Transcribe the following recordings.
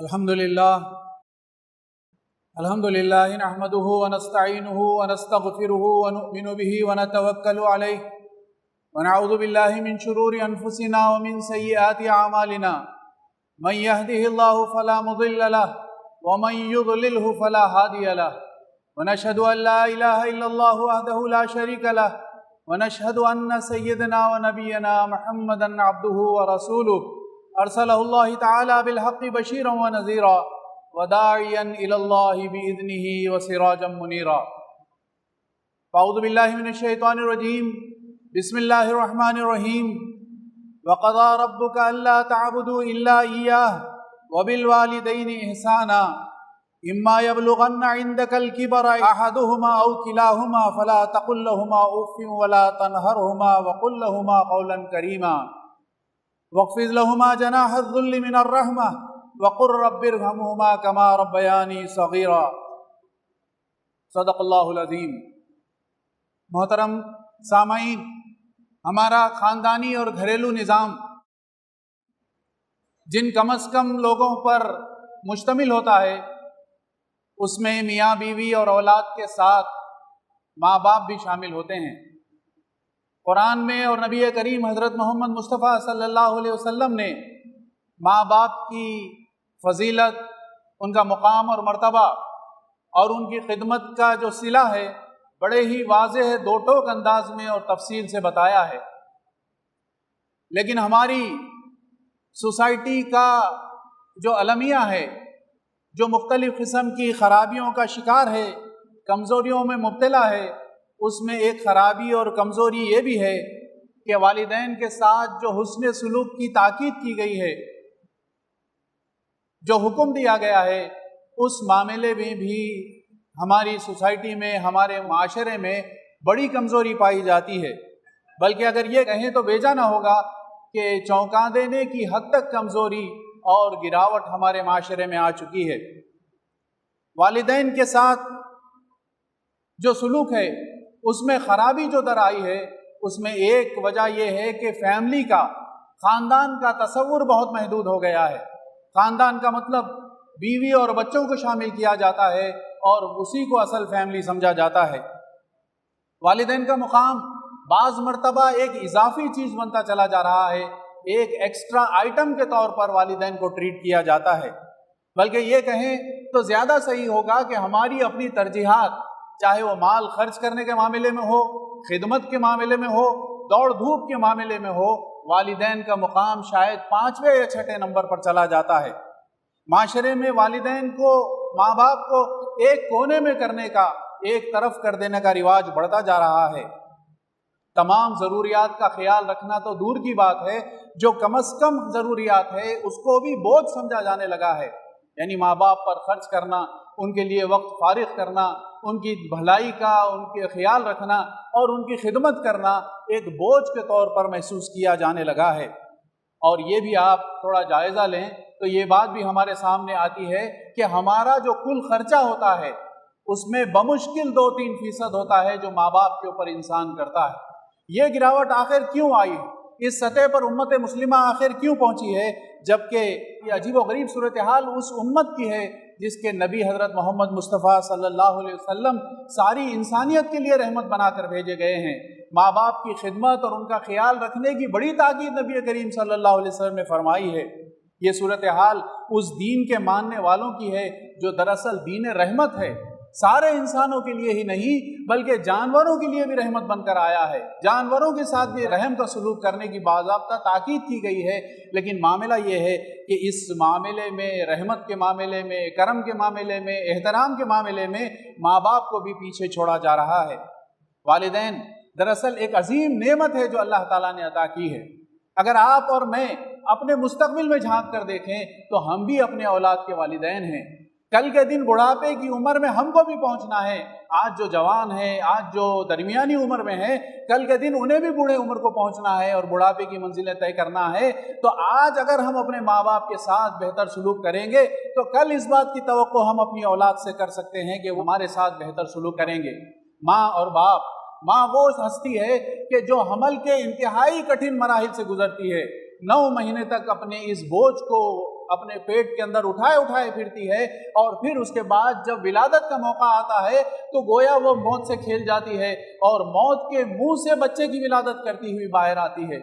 الحمد للہ نحمده ونستعینه ونستغفره ونؤمن به ونتوکل علیہ ونعوذ باللہ من شرور انفسنا ومن سیئات اعمالنا من يهده الله فلا مضل له ومن يضلله فلا هادي له ونشهد ان لا اله الا الله وحده لا شريك له ونشهد ان سيدنا ونبينا محمدا عبده ورسوله ارسله الله تعالى بالحق بشيرا ونذيرا وداعيا الى الله باذنه وسراجا منيرا. اعوذ بالله من الشيطان الرجيم. بسم الله الرحمن الرحيم. وقضى ربك الا تعبدوا الا اياه وبالوالدين احسانا اما يبلغن عندك الكبر احدهما او كلاهما فلا تقل لهما اف ولا تنهرهما وقل لهما قولا كريما واخفض لهما جناح الذل من الرحمة وقل رب ارحمهما كما ربياني صغيرا. صدق اللہ العظیم. محترم سامعین، ہمارا خاندانی اور گھریلو نظام جن کم از کم لوگوں پر مشتمل ہوتا ہے، اس میں میاں بیوی اور اولاد کے ساتھ ماں باپ بھی شامل ہوتے ہیں. قرآن میں اور نبی کریم حضرت محمد مصطفیٰ صلی اللہ علیہ وسلم نے ماں باپ کی فضیلت، ان کا مقام اور مرتبہ اور ان کی خدمت کا جو صلہ ہے بڑے ہی واضح دو ٹوک انداز میں اور تفصیل سے بتایا ہے. لیکن ہماری سوسائٹی کا جو المیہ ہے، جو مختلف قسم کی خرابیوں کا شکار ہے، کمزوریوں میں مبتلا ہے، اس میں ایک خرابی اور کمزوری یہ بھی ہے کہ والدین کے ساتھ جو حسن سلوک کی تاکید کی گئی ہے، جو حکم دیا گیا ہے، اس معاملے میں بھی ہماری سوسائٹی میں، ہمارے معاشرے میں بڑی کمزوری پائی جاتی ہے. بلکہ اگر یہ کہیں تو بیجا نہ ہوگا کہ چونکا دینے کی حد تک کمزوری اور گراوٹ ہمارے معاشرے میں آ چکی ہے. والدین کے ساتھ جو سلوک ہے اس میں خرابی جو در آئی ہے، اس میں ایک وجہ یہ ہے کہ فیملی کا، خاندان کا تصور بہت محدود ہو گیا ہے. خاندان کا مطلب بیوی اور بچوں کو شامل کیا جاتا ہے اور اسی کو اصل فیملی سمجھا جاتا ہے. والدین کا مقام بعض مرتبہ ایک اضافی چیز بنتا چلا جا رہا ہے، ایک ایکسٹرا آئٹم کے طور پر والدین کو ٹریٹ کیا جاتا ہے. بلکہ یہ کہیں تو زیادہ صحیح ہوگا کہ ہماری اپنی ترجیحات، چاہے وہ مال خرچ کرنے کے معاملے میں ہو، خدمت کے معاملے میں ہو، دوڑ دھوپ کے معاملے میں ہو، والدین کا مقام شاید 5ویں یا 6ٹھے نمبر پر چلا جاتا ہے. معاشرے میں والدین کو، ماں باپ کو ایک کونے میں کرنے کا، ایک طرف کر دینے کا رواج بڑھتا جا رہا ہے. تمام ضروریات کا خیال رکھنا تو دور کی بات ہے، جو کم از کم ضروریات ہے اس کو بھی بوجھ سمجھا جانے لگا ہے. یعنی ماں باپ پر خرچ کرنا، ان کے لیے وقت فارغ کرنا، ان کی بھلائی کا، ان کے خیال رکھنا اور ان کی خدمت کرنا ایک بوجھ کے طور پر محسوس کیا جانے لگا ہے. اور یہ بھی آپ تھوڑا جائزہ لیں تو یہ بات بھی ہمارے سامنے آتی ہے کہ ہمارا جو کل خرچہ ہوتا ہے اس میں بمشکل 2-3% ہوتا ہے جو ماں باپ کے اوپر انسان کرتا ہے. یہ گراوٹ آخر کیوں آئی؟ اس سطح پر امت مسلمہ آخر کیوں پہنچی ہے؟ جبکہ یہ عجیب و غریب صورتحال اس امت کی ہے جس کے نبی حضرت محمد مصطفیٰ صلی اللہ علیہ وسلم ساری انسانیت کے لیے رحمت بنا کر بھیجے گئے ہیں. ماں باپ کی خدمت اور ان کا خیال رکھنے کی بڑی تاکید نبی کریم صلی اللہ علیہ وسلم نے فرمائی ہے. یہ صورتحال اس دین کے ماننے والوں کی ہے جو دراصل دین رحمت ہے. سارے انسانوں کے لیے ہی نہیں بلکہ جانوروں کے لیے بھی رحمت بن کر آیا ہے. جانوروں کے ساتھ بھی رحم کا سلوک کرنے کی باضابطہ تاکید کی گئی ہے. لیکن معاملہ یہ ہے کہ اس معاملے میں، رحمت کے معاملے میں، کرم کے معاملے میں، احترام کے معاملے میں ماں باپ کو بھی پیچھے چھوڑا جا رہا ہے. والدین دراصل ایک عظیم نعمت ہے جو اللہ تعالیٰ نے عطا کی ہے. اگر آپ اور میں اپنے مستقبل میں جھانک کر دیکھیں تو ہم بھی اپنے اولاد کے والدین ہیں. کل کے دن بڑھاپے کی عمر میں ہم کو بھی پہنچنا ہے. آج جو جوان ہیں، آج جو درمیانی عمر میں ہیں، کل کے دن انہیں بھی بوڑھے عمر کو پہنچنا ہے اور بڑھاپے کی منزلیں طے کرنا ہے. تو آج اگر ہم اپنے ماں باپ کے ساتھ بہتر سلوک کریں گے تو کل اس بات کی توقع ہم اپنی اولاد سے کر سکتے ہیں کہ وہ ہمارے ساتھ بہتر سلوک کریں گے. ماں اور باپ، ماں وہ ہستی ہے کہ جو حمل کے انتہائی کٹھن مراحل سے گزرتی ہے. 9 مہینے تک اپنے اس بوجھ کو اپنے پیٹ کے اندر اٹھائے اٹھائے پھرتی ہے، اور پھر اس کے بعد جب ولادت کا موقع آتا ہے تو گویا وہ موت سے کھیل جاتی ہے اور موت کے منہ سے بچے کی ولادت کرتی ہوئی باہر آتی ہے۔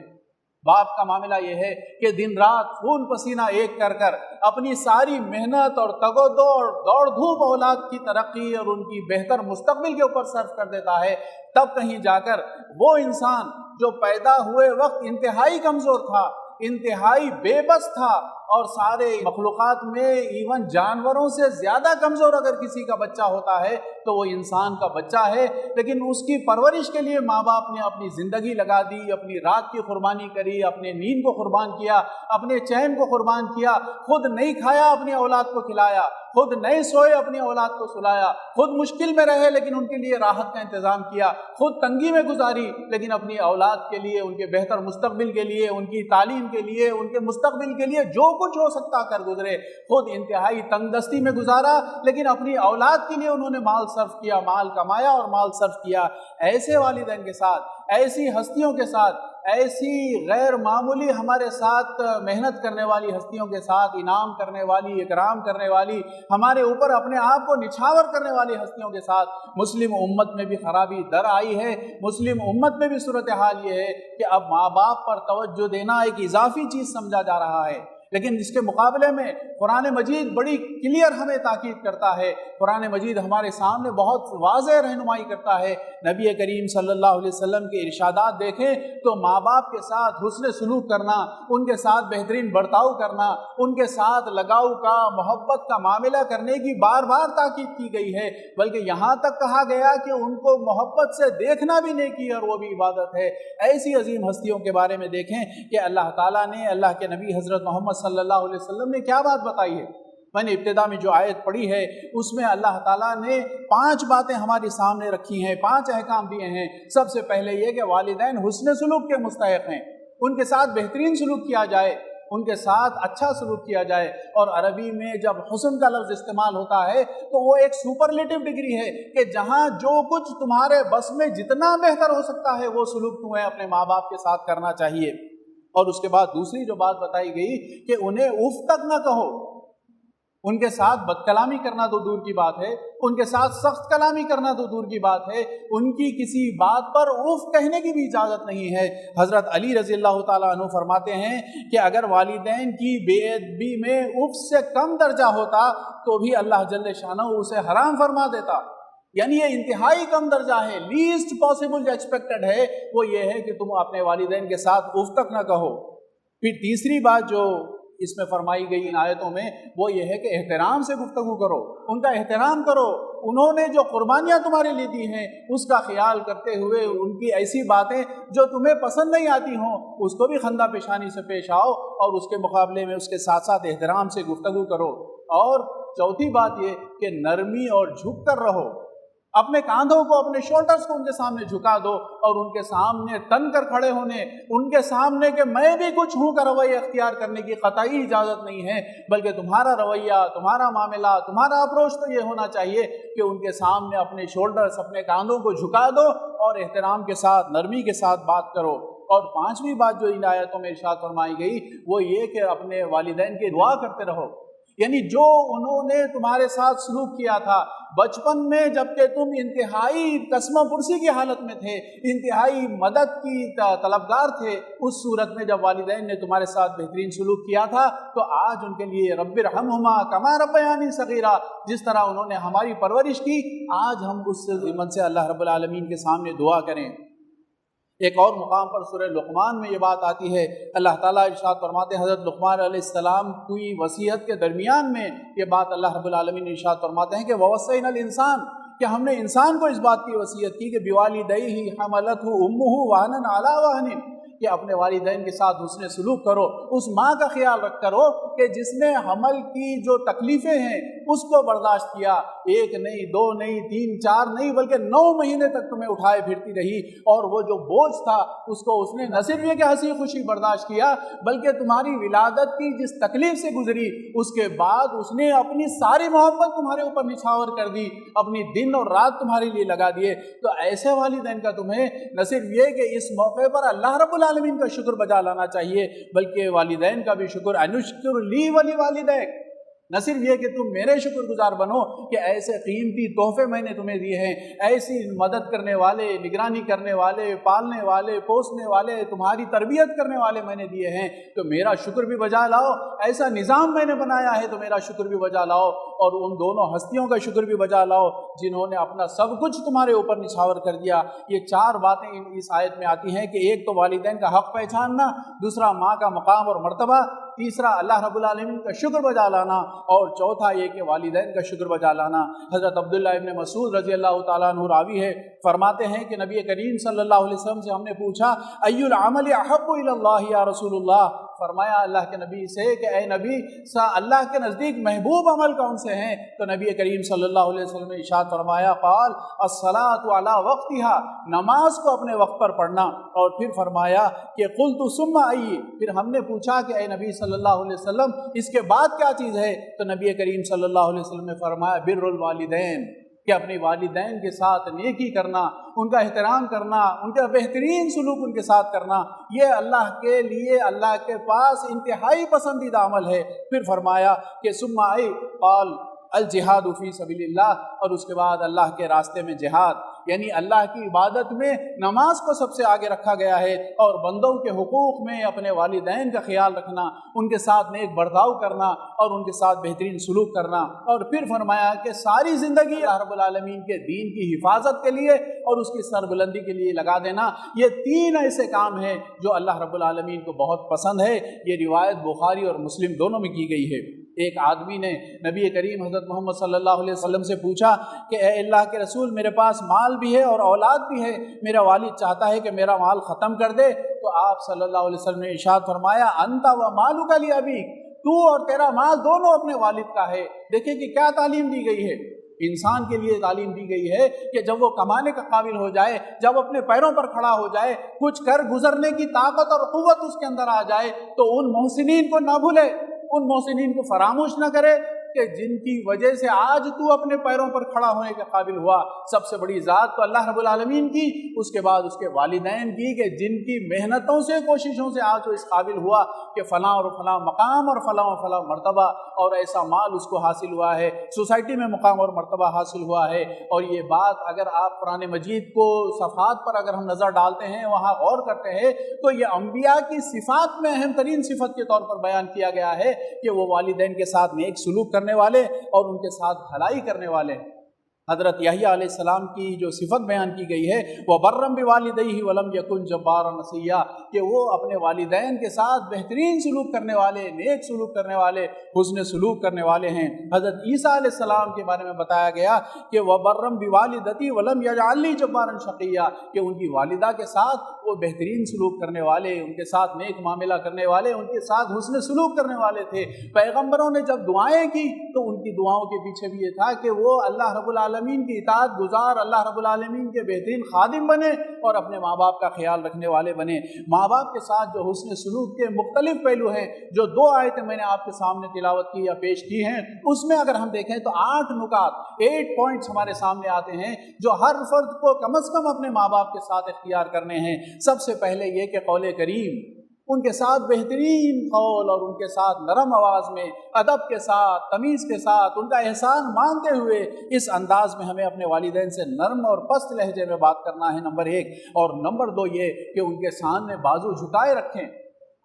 باپ کا معاملہ یہ ہے کہ دن رات خون پسینہ ایک کر کر اپنی ساری محنت اور تگ و دو اور دوڑ دھوپ اولاد کی ترقی اور ان کی بہتر مستقبل کے اوپر صرف کر دیتا ہے، تب کہیں جا کر وہ انسان جو پیدا ہوئے وقت انتہائی کمزور تھا، انتہائی بے بس تھا، اور سارے مخلوقات میں ایون جانوروں سے زیادہ کمزور اگر کسی کا بچہ ہوتا ہے تو وہ انسان کا بچہ ہے، لیکن اس کی پرورش کے لیے ماں باپ نے اپنی زندگی لگا دی، اپنی رات کی قربانی کری، اپنے نیند کو قربان کیا، اپنے چین کو قربان کیا، خود نہیں کھایا اپنی اولاد کو کھلایا، خود نہیں سوئے اپنی اولاد کو سلایا، خود مشکل میں رہے لیکن ان کے لیے راحت کا انتظام کیا، خود تنگی میں گزاری لیکن اپنی اولاد کے لیے، ان کے بہتر مستقبل کے لیے، ان کی تعلیم کے لیے، ان کے مستقبل کے لیے جو کچھ ہو سکتا کر گزرے، خود انتہائی تنگ دستی میں گزارا لیکن اپنی اولاد کے لیے انہوں نے مال صرف کیا، مال کمایا اور مال صرف کیا۔ ایسے والدین کے ساتھ، ایسی ہستیوں کے ساتھ، ایسی غیر معمولی ہمارے ساتھ محنت کرنے والی ہستیوں کے ساتھ، انعام کرنے والی، اکرام کرنے والی، ہمارے اوپر اپنے آپ کو نچھاور کرنے والی ہستیوں کے ساتھ مسلم امت میں بھی خرابی در آئی ہے۔ مسلم امت میں بھی صورتحال یہ ہے کہ اب ماں باپ پر توجہ دینا ایک اضافی چیز سمجھا جا رہا ہے، لیکن اس کے مقابلے میں قرآن مجید بڑی کلیئر ہمیں تاکید کرتا ہے۔ قرآن مجید ہمارے سامنے بہت واضح رہنمائی کرتا ہے۔ نبی کریم صلی اللہ علیہ وسلم کے ارشادات دیکھیں تو ماں باپ کے ساتھ حسن سلوک کرنا، ان کے ساتھ بہترین برتاؤ کرنا، ان کے ساتھ لگاؤ کا، محبت کا معاملہ کرنے کی بار بار تاکید کی گئی ہے، بلکہ یہاں تک کہا گیا کہ ان کو محبت سے دیکھنا بھی نیکی اور وہ بھی عبادت ہے۔ ایسی عظیم ہستیوں کے بارے میں دیکھیں کہ اللہ تعالیٰ نے، اللہ کے نبی حضرت محمد صلی اللہ علیہ وسلم نے کیا بات بتائی ہے۔ میں نے ابتدا میں جو آیت پڑھی ہے اس میں اللہ تعالیٰ نے 5 باتیں ہمارے سامنے رکھی ہیں، 5 احکام دیے ہیں۔ سب سے پہلے یہ کہ والدین حسن سلوک کے مستحق ہیں، ان کے ساتھ بہترین سلوک کیا جائے، ان کے ساتھ اچھا سلوک کیا جائے۔ اور عربی میں جب حسن کا لفظ استعمال ہوتا ہے تو وہ ایک سپرلیٹو ڈگری ہے کہ جہاں جو کچھ تمہارے بس میں جتنا بہتر ہو سکتا ہے وہ سلوک تمہیں اپنے ماں باپ کے ساتھ کرنا چاہیے۔ اور اس کے بعد دوسری جو بات بتائی گئی کہ انہیں اف تک نہ کہو، ان کے ساتھ بد کلامی کرنا تو دور کی بات ہے، ان کے ساتھ سخت کلامی کرنا تو دور کی بات ہے، ان کی کسی بات پر اف کہنے کی بھی اجازت نہیں ہے۔ حضرت علی رضی اللہ تعالیٰ عنہ فرماتے ہیں کہ اگر والدین کی بے ادبی میں اف سے کم درجہ ہوتا تو بھی اللہ جل شانہ اسے حرام فرما دیتا، یعنی یہ انتہائی کم درجہ ہے، لیسٹ پاسبل جو ایکسپیکٹڈ ہے وہ یہ ہے کہ تم اپنے والدین کے ساتھ اف تک نہ کہو۔ پھر تیسری بات جو اس میں فرمائی گئی ان آیتوں میں وہ یہ ہے کہ احترام سے گفتگو کرو، ان کا احترام کرو، انہوں نے جو قربانیاں تمہارے لیے دی ہیں اس کا خیال کرتے ہوئے ان کی ایسی باتیں جو تمہیں پسند نہیں آتی ہوں اس کو بھی خندہ پیشانی سے پیش آؤ اور اس کے مقابلے میں اس کے ساتھ ساتھ احترام سے گفتگو کرو۔ اور چوتھی بات یہ کہ نرمی اور جھک کر رہو، اپنے کاندھوں کو، اپنے شولڈرز کو ان کے سامنے جھکا دو اور ان کے سامنے تن کر کھڑے ہونے، ان کے سامنے کہ میں بھی کچھ ہوں کا رویہ اختیار کرنے کی قطعی اجازت نہیں ہے، بلکہ تمہارا رویہ، تمہارا معاملہ، تمہارا اپروچ تو یہ ہونا چاہیے کہ ان کے سامنے اپنے شولڈرز، اپنے کاندھوں کو جھکا دو اور احترام کے ساتھ، نرمی کے ساتھ بات کرو۔ اور 5ویں بات جو ان آیتوں میں ارشاد فرمائی گئی وہ یہ کہ اپنے والدین کی دعا کرتے رہو، یعنی جو انہوں نے تمہارے ساتھ سلوک کیا تھا بچپن میں جبکہ تم انتہائی قسمہ پرسی کی حالت میں تھے، انتہائی مدد کی طلبگار تھے، اس صورت میں جب والدین نے تمہارے ساتھ بہترین سلوک کیا تھا تو آج ان کے لیے رب ارحمہما کما ربیانی صغیرا، جس طرح انہوں نے ہماری پرورش کی، آج ہم اس ضمن سے اللہ رب العالمین کے سامنے دعا کریں۔ ایک اور مقام پر سورہ لقمان میں یہ بات آتی ہے، اللہ تعالیٰ ارشاد فرماتے ہیں، حضرت لقمان علیہ السلام کی وصیت کے درمیان میں یہ بات اللہ رب العالمین ارشاد فرماتے ہیں کہ وَوَصَّيْنَا الْإِنسَانَ، کہ ہم نے انسان کو اس بات کی وصیت کی کہ بِوَالِدَيْهِ حَمَلَتْهُ أُمُّهُ وَهْنًا عَلَى وَهْنٍ، کہ اپنے والدین کے ساتھ حسن سلوک کرو، اس ماں کا خیال رکھ کرو کہ جس نے حمل کی جو تکلیفیں ہیں اس کو برداشت کیا، 1 نہیں 2 نہیں 3 4 نہیں بلکہ 9 مہینے تک تمہیں اٹھائے پھرتی رہی، اور وہ جو بوجھ تھا اس کو اس نے نہ صرف یہ کہ ہنسی خوشی برداشت کیا بلکہ تمہاری ولادت کی جس تکلیف سے گزری اس کے بعد اس نے اپنی ساری محبت تمہارے اوپر نچھاور کر دی، اپنی دن اور رات تمہارے لیے لگا دیے۔ تو ایسے والدین کا تمہیں نہ صرف یہ کہ اس موقع پر اللہ رب العالمین کا شکر بجا لانا چاہیے، بلکہ والدین کا بھی شکر، انشکر لی ولی والدیک، نہ صرف یہ کہ تم میرے شکر گزار بنو کہ ایسے قیمتی تحفے میں نے تمہیں دیے ہیں، ایسی مدد کرنے والے، نگرانی کرنے والے، پالنے والے، پوسنے والے، تمہاری تربیت کرنے والے میں نے دیے ہیں، تو میرا شکر بھی بجا لاؤ، ایسا نظام میں نے بنایا ہے تو میرا شکر بھی بجا لاؤ، اور ان دونوں ہستیوں کا شکر بھی بجا لاؤ جنہوں نے اپنا سب کچھ تمہارے اوپر نچھاور کر دیا۔ یہ چار باتیں اس آیت میں آتی ہیں کہ ایک تو والدین کا حق پہچاننا، دوسرا ماں کا مقام اور مرتبہ، تیسرا اللہ رب العالمین کا شکر بجا لانا، اور چوتھا یہ کہ والدین کا شکر بجا لانا۔ حضرت عبداللہ ابن مسعود رضی اللہ تعالیٰ عنہ راوی ہے، فرماتے ہیں کہ نبی کریم صلی اللہ علیہ وسلم سے ہم نے پوچھا ای العمل احب الی اللہ یا رسول اللہ، فرمایا اللہ کے نبی سے کہ اے نبی اللہ کے نزدیک محبوب عمل کون سے ہیں؟ تو نبی کریم صلی اللہ علیہ وسلم نے ارشاد فرمایا قال الصلاۃ علی وقتها، نماز کو اپنے وقت پر پڑھنا، اور پھر فرمایا کہ قلت ثم ای، پھر ہم نے پوچھا کہ اے نبی صلی اللہ علیہ وسلم اس کے بعد کیا چیز ہے؟ تو نبی کریم صلی اللہ علیہ وسلم نے فرمایا بر الوالدین، کہ اپنے والدین کے ساتھ نیکی کرنا، ان کا احترام کرنا، ان کا بہترین سلوک ان کے ساتھ کرنا، یہ اللہ کے لیے اللہ کے پاس انتہائی پسندیدہ عمل ہے۔ پھر فرمایا کہ ثم ای قال الجہاد فی سبیل اللہ، اور اس کے بعد اللہ کے راستے میں جہاد، یعنی اللہ کی عبادت میں نماز کو سب سے آگے رکھا گیا ہے، اور بندوں کے حقوق میں اپنے والدین کا خیال رکھنا، ان کے ساتھ نیک برتاؤ کرنا اور ان کے ساتھ بہترین سلوک کرنا۔ اور پھر فرمایا کہ ساری زندگی اللہ رب العالمین کے دین کی حفاظت کے لیے اور اس کی سربلندی کے لیے لگا دینا، یہ تین ایسے کام ہیں جو اللہ رب العالمین کو بہت پسند ہے۔ یہ روایت بخاری اور مسلم دونوں میں کی گئی ہے۔ ایک آدمی نے نبی کریم حضرت محمد صلی اللہ علیہ وسلم سے پوچھا کہ اے اللہ کے رسول، میرے پاس مال بھی ہے اور اولاد بھی ہے، میرا والد چاہتا ہے کہ میرا مال ختم کر دے، تو آپ صلی اللہ علیہ وسلم نے ارشاد فرمایا انت و مالک لابیک، تو اور تیرا مال دونوں اپنے والد کا ہے۔ دیکھیں کہ کیا تعلیم دی گئی ہے، انسان کے لیے تعلیم دی گئی ہے کہ جب وہ کمانے کا قابل ہو جائے، جب اپنے پیروں پر کھڑا ہو جائے، کچھ کر گزرنے کی طاقت اور قوت اس کے اندر آ جائے، تو ان محسنین کو نہ بھولے، ان محسنین کو فراموش نہ کرے کہ جن کی وجہ سے آج تو اپنے پیروں پر کھڑا ہونے کے قابل ہوا۔ سب سے بڑی ذات تو اللہ رب العالمین کی، اس کے بعد اس کے والدین کی، کہ جن کی محنتوں سے، کوششوں سے آج تو اس قابل ہوا کہ فلاں اور فلاں مقام اور فلاں اور فلاں مرتبہ اور ایسا مال اس کو حاصل ہوا ہے، سوسائٹی میں مقام اور مرتبہ حاصل ہوا ہے۔ اور یہ بات اگر آپ قرآن مجید کو صفحات پر اگر ہم نظر ڈالتے ہیں، وہاں غور کرتے ہیں، تو یہ انبیاء کی صفات میں اہم ترین صفت کے طور پر بیان کیا گیا ہے کہ وہ والدین کے ساتھ نیک سلوک کرنے والے اور ان کے ساتھ بھلائی کرنے والے۔ حضرت یحییٰ علیہ السلام کی جو صفت بیان کی گئی ہے وہ برم بوالدیہ ولم یکن جبارا عصیا، کہ وہ اپنے والدین کے ساتھ بہترین سلوک کرنے والے، نیک سلوک کرنے والے، حسن سلوک کرنے والے ہیں۔ حضرت عیسیٰ علیہ السلام کے بارے میں بتایا گیا کہ وہ برم بوالدتی ولم یجعلنی جبارا شقیا، کہ ان کی والدہ کے ساتھ وہ بہترین سلوک کرنے والے، ان کے ساتھ نیک معاملہ کرنے والے، ان کے ساتھ حسن سلوک کرنے والے تھے۔ پیغمبروں نے جب دعائیں کی تو ان کی دعاؤں کے پیچھے بھی یہ تھا کہ وہ اللہ رب العالمین کی اطاعت گزار، اللہ رب العالمین کے بہترین خادم بنے اور اپنے ماں باپ کا خیال رکھنے والے بنے۔ ماں باپ کے ساتھ جو حسن سلوک کے مختلف پہلو ہیں، جو 2 آیتیں میں نے آپ کے سامنے تلاوت کی یا پیش کی ہیں، اس میں اگر ہم دیکھیں تو 8 نکات، 8 پوائنٹس ہمارے سامنے آتے ہیں جو ہر فرد کو کم از کم اپنے ماں باپ کے ساتھ اختیار کرنے ہیں۔ سب سے پہلے یہ کہ قول کریم، ان کے ساتھ بہترین قول اور ان کے ساتھ نرم آواز میں، ادب کے ساتھ، تمیز کے ساتھ، ان کا احسان مانتے ہوئے اس انداز میں ہمیں اپنے والدین سے نرم اور پست لہجے میں بات کرنا ہے، نمبر 1۔ اور نمبر 2 یہ کہ ان کے سامنے بازو جھکائے رکھیں۔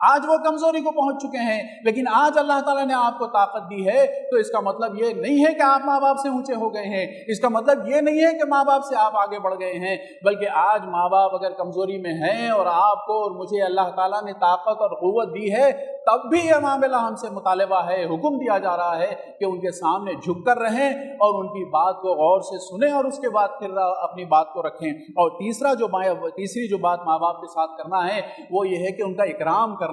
آج وہ کمزوری کو پہنچ چکے ہیں، لیکن آج اللہ تعالیٰ نے آپ کو طاقت دی ہے، تو اس کا مطلب یہ نہیں ہے کہ آپ ماں باپ سے اونچے ہو گئے ہیں، اس کا مطلب یہ نہیں ہے کہ ماں باپ سے آپ آگے بڑھ گئے ہیں، بلکہ آج ماں باپ اگر کمزوری میں ہیں اور آپ کو اور مجھے اللہ تعالیٰ نے طاقت اور قوت دی ہے، تب بھی یہ معاملہ ہم سے مطالبہ ہے، حکم دیا جا رہا ہے کہ ان کے سامنے جھک کر رہیں اور ان کی بات کو غور سے سنیں اور اس کے بعد پھر اپنی بات کو رکھیں۔ اور تیسری جو بات ماں باپ کے ساتھ کرنا ہے وہ یہ ہے کہ ان کا اکرام کرنا،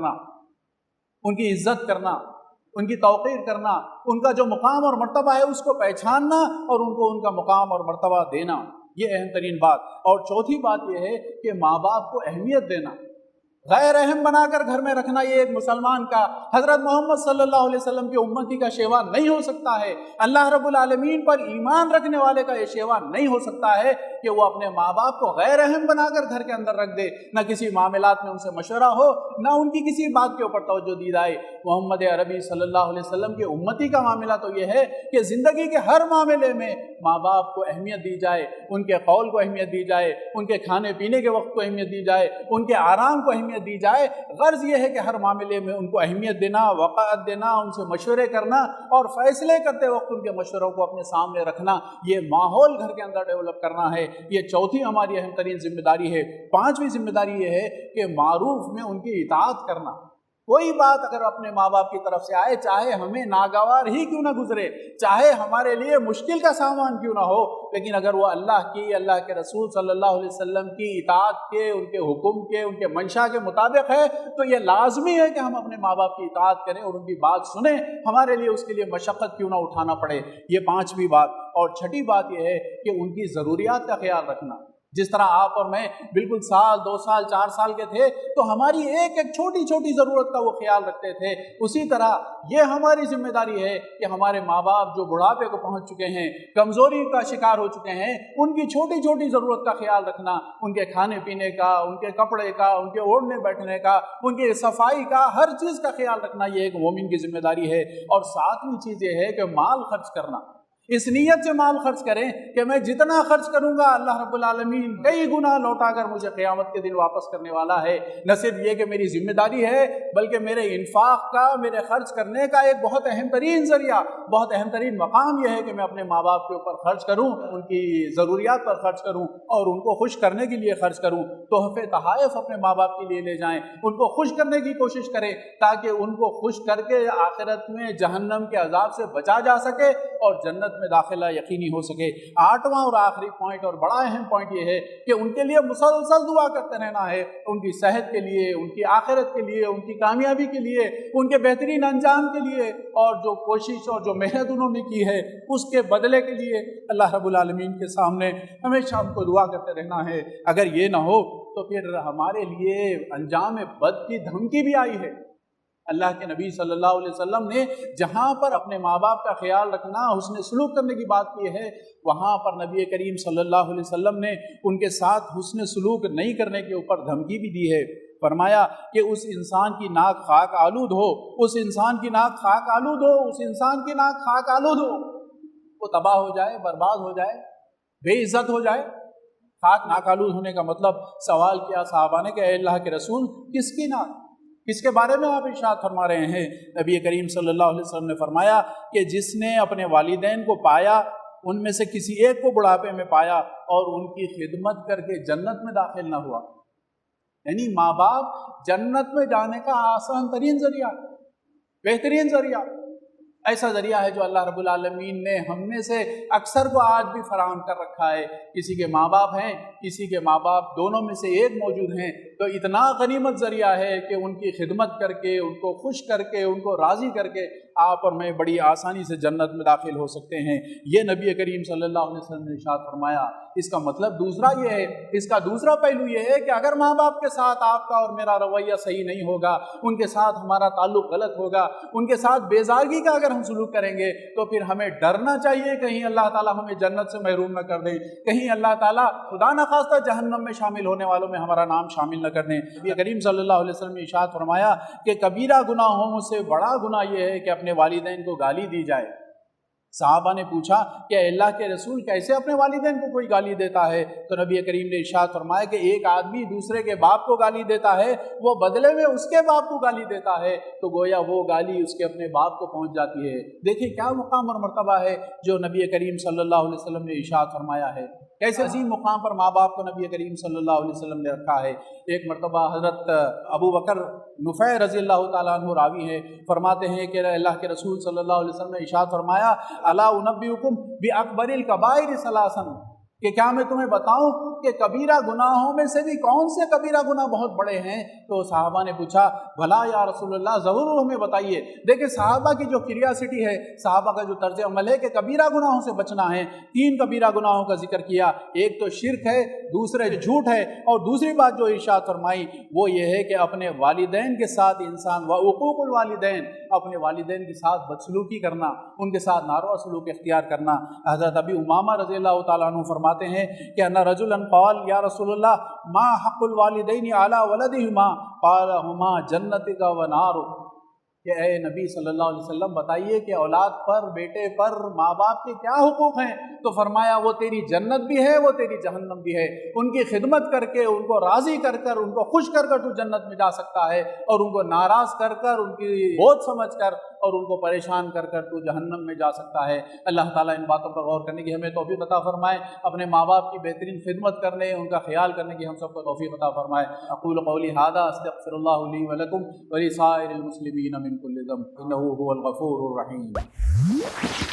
ان کی عزت کرنا، ان کی توقیر کرنا، ان کا جو مقام اور مرتبہ ہے اس کو پہچاننا اور ان کو ان کا مقام اور مرتبہ دینا، یہ اہم ترین بات۔ اور چوتھی بات یہ ہے کہ ماں باپ کو اہمیت دینا۔ غیر اہم بنا کر گھر میں رکھنا یہ ایک مسلمان کا حضرت محمد صلی اللہ علیہ وسلم کی امتی کا شیوا نہیں ہو سکتا ہے۔ اللہ رب العالمین پر ایمان رکھنے والے کا یہ شیوا نہیں ہو سکتا ہے کہ وہ اپنے ماں باپ کو غیر اہم بنا کر گھر کے اندر رکھ دے، نہ کسی معاملات میں ان سے مشورہ ہو، نہ ان کی کسی بات کے اوپر توجہ دی جائے۔ محمد عربی صلی اللہ علیہ وسلم کی امتی کا معاملہ تو یہ ہے کہ زندگی کے ہر معاملے میں ماں باپ کو اہمیت دی جائے، ان کے قول کو اہمیت دی جائے، ان کے کھانے پینے کے وقت کو اہمیت دی جائے، ان کے آرام کو اہمیت دی جائے۔ غرض یہ ہے کہ ہر معاملے میں ان کو اہمیت دینا، وقت دینا، ان سے مشورے کرنا اور فیصلے کرتے وقت ان کے مشوروں کو اپنے سامنے رکھنا، یہ ماحول گھر کے اندر ڈیولپ کرنا ہے۔ یہ چوتھی ہماری اہم ترین ذمہ داری ہے۔ پانچویں ذمہ داری یہ ہے کہ معروف میں ان کی اطاعت کرنا۔ کوئی بات اگر اپنے ماں باپ کی طرف سے آئے، چاہے ہمیں ناگوار ہی کیوں نہ گزرے، چاہے ہمارے لیے مشکل کا سامان کیوں نہ ہو، لیکن اگر وہ اللہ کی، اللہ کے رسول صلی اللہ علیہ وسلم کی اطاعت کے، ان کے حکم کے، ان کے منشا کے مطابق ہے، تو یہ لازمی ہے کہ ہم اپنے ماں باپ کی اطاعت کریں اور ان کی بات سنیں، ہمارے لیے اس کے لیے مشقت کیوں نہ اٹھانا پڑے۔ یہ پانچویں بات۔ اور چھٹی بات یہ ہے کہ ان کی ضروریات کا خیال رکھنا۔ جس طرح آپ اور میں بالکل سال، 2 سال، 4 سال کے تھے تو ہماری ایک ایک چھوٹی چھوٹی ضرورت کا وہ خیال رکھتے تھے، اسی طرح یہ ہماری ذمہ داری ہے کہ ہمارے ماں باپ جو بڑھاپے کو پہنچ چکے ہیں، کمزوری کا شکار ہو چکے ہیں، ان کی چھوٹی چھوٹی ضرورت کا خیال رکھنا، ان کے کھانے پینے کا، ان کے کپڑے کا، ان کے اوڑھنے بیٹھنے کا، ان کی صفائی کا، ہر چیز کا خیال رکھنا، یہ ایک مومن کی ذمہ داری ہے۔ اور ساتویں چیز یہ ہے کہ مال خرچ کرنا۔ اس نیت سے مال خرچ کریں کہ میں جتنا خرچ کروں گا اللہ رب العالمین کئی گنا لوٹا کر مجھے قیامت کے دن واپس کرنے والا ہے۔ نہ صرف یہ کہ میری ذمہ داری ہے، بلکہ میرے انفاق کا، میرے خرچ کرنے کا ایک بہت اہم ترین ذریعہ، بہت اہم ترین مقام یہ ہے کہ میں اپنے ماں باپ کے اوپر خرچ کروں، ان کی ضروریات پر خرچ کروں اور ان کو خوش کرنے کے لیے خرچ کروں۔ تحفے تحائف اپنے ماں باپ کے لیے لے جائیں، ان کو خوش کرنے کی کوشش کریں تاکہ ان کو خوش کر کے آخرت میں جہنم کے عذاب سے بچا جا سکے اور جنت میں داخلہ یقینی ہو سکے۔ 8واں اور آخری پوائنٹ اور بڑا اہم پوائنٹ یہ ہے کہ ان کے لیے مسلسل دعا کرتے رہنا ہے، ان کی صحت کے لیے، ان کی آخرت کے لیے، ان کی کامیابی کے لیے، ان کے بہترین انجام کے لیے، اور جو کوشش اور جو محنت انہوں نے کی ہے اس کے بدلے کے لیے اللہ رب العالمین کے سامنے ہمیشہ ہم کو دعا کرتے رہنا ہے۔ اگر یہ نہ ہو تو پھر ہمارے لیے انجام بد کی دھمکی بھی آئی ہے۔ اللہ کے نبی صلی اللہ علیہ وسلم نے جہاں پر اپنے ماں باپ کا خیال رکھنا، حسن سلوک کرنے کی بات کی ہے، وہاں پر نبی کریم صلی اللہ علیہ وسلم نے ان کے ساتھ حسن سلوک نہیں کرنے کے اوپر دھمکی بھی دی ہے۔ فرمایا کہ اس انسان کی ناک خاک آلود ہو، اس انسان کی ناک خاک آلود ہو، اس انسان کی ناک خاک آلود ہو، وہ تباہ ہو جائے، برباد ہو جائے، بے عزت ہو جائے۔ خاک ناک آلود ہونے کا مطلب، سوال کیا صحابہ نے کہ اے اللہ کے رسول کس کی ناک، کس کے بارے میں آپ ارشاد فرما رہے ہیں؟ نبی کریم صلی اللہ علیہ وسلم نے فرمایا کہ جس نے اپنے والدین کو پایا، ان میں سے کسی ایک کو بڑھاپے میں پایا اور ان کی خدمت کر کے جنت میں داخل نہ ہوا۔ یعنی ماں باپ جنت میں جانے کا آسان ترین ذریعہ، بہترین ذریعہ، ایسا ذریعہ ہے جو اللہ رب العالمین نے ہم میں سے اکثر کو آج بھی فراہم کر رکھا ہے۔ کسی کے ماں باپ ہیں، کسی کے ماں باپ دونوں میں سے ایک موجود ہیں، تو اتنا غنیمت ذریعہ ہے کہ ان کی خدمت کر کے، ان کو خوش کر کے، ان کو راضی کر کے آپ اور میں بڑی آسانی سے جنت میں داخل ہو سکتے ہیں۔ یہ نبی کریم صلی اللہ علیہ وسلم نے ارشاد فرمایا۔ اس کا مطلب دوسرا یہ ہے، اس کا دوسرا پہلو یہ ہے کہ اگر ماں باپ کے ساتھ آپ کا اور میرا رویہ صحیح نہیں ہوگا، ان کے ساتھ ہمارا تعلق غلط ہوگا، ان کے ساتھ بیزارگی کا اگر ہم سلوک کریں گے، تو پھر ہمیں ڈرنا چاہیے کہیں اللہ تعالیٰ ہمیں جنت سے محروم نہ کر دیں، کہیں اللہ تعالیٰ خدا نخواستہ جہنم میں شامل ہونے والوں میں ہمارا نام شامل نہ کر دیں۔ نبی کریم صلی اللہ علیہ وسلم نے ارشاد فرمایا کہ کبیرہ گناہوں سے بڑا گناہ یہ ہے کہ اپنے والدین کو گالی دی جائے۔ صحابہ نے پوچھا کہ اللہ کے رسول کیسے اپنے والدین کو کوئی گالی دیتا ہے؟ تو نبی کریم نے ارشاد فرمایا کہ ایک آدمی دوسرے کے باپ کو گالی دیتا ہے، وہ بدلے میں اس کے باپ کو گالی دیتا ہے، تو گویا وہ گالی اس کے اپنے باپ کو پہنچ جاتی ہے۔ دیکھیں کیا مقام اور مرتبہ ہے جو نبی کریم صلی اللہ علیہ وسلم نے ارشاد فرمایا ہے، کیسے عظیم مقام پر ماں باپ کو نبی کریم صلی اللہ علیہ وسلم نے رکھا ہے۔ ایک مرتبہ حضرت ابو بکر نفیع رضی اللہ تعالیٰ عنہ راوی ہیں، فرماتے ہیں کہ اللہ کے رسول صلی اللہ علیہ وسلم نے ارشاد فرمایا الا انبئکم باکبر الکبائر ثلاثا، کہ کیا میں تمہیں بتاؤں کہ کبیرہ گناہوں میں سے بھی کون سے کبیرہ گناہ بہت بڑے ہیں؟ تو صحابہ نے پوچھا بھلا یا رسول اللہ ضرور ہمیں بتائیے۔ دیکھیں صحابہ کی جو کیوریاسٹی ہے، صحابہ کا جو طرز عمل ہے کہ کبیرہ گناہوں سے بچنا ہے۔ 3 کبیرہ گناہوں کا ذکر کیا، ایک تو شرک ہے، دوسرے جھوٹ ہے، اور دوسری بات جو ارشاد فرمائی وہ یہ ہے کہ اپنے والدین کے ساتھ انسان وعقوق الوالدین، اپنے والدین کے ساتھ بدسلوکی کرنا، ان کے ساتھ ناروا سلوک اختیار کرنا۔ حضرت ابی امامہ رضی اللہ تعالیٰ عنہ فرماتے ہیں کہ ان رجلا قال یا رسول اللہ ما حق الوالدین علی ولدہما قال ہما جنتک و نارک، کہ اے نبی صلی اللہ علیہ وسلم بتائیے کہ اولاد پر، بیٹے پر، ماں باپ کے کیا حقوق ہیں؟ تو فرمایا وہ تیری جنت بھی ہے، وہ تیری جہنم بھی ہے۔ ان کی خدمت کر کے، ان کو راضی کر کر، ان کو خوش کر کر تو جنت میں جا سکتا ہے، اور ان کو ناراض کر کر، ان کی بوجھ سمجھ کر اور ان کو پریشان کر کر تو جہنم میں جا سکتا ہے۔ اللہ تعالیٰ ان باتوں پر غور کرنے کی ہمیں توفیق عطا فرمائے، اپنے ماں باپ کی بہترین خدمت کرنے، ان کا خیال کرنے کی ہم سب کو توفیق عطا فرمائے۔ اقول قولی ھذا استغفر اللہ لی ولکم ولسائر المسلمین من کل ذنب انہ هو الغفور الرحیم۔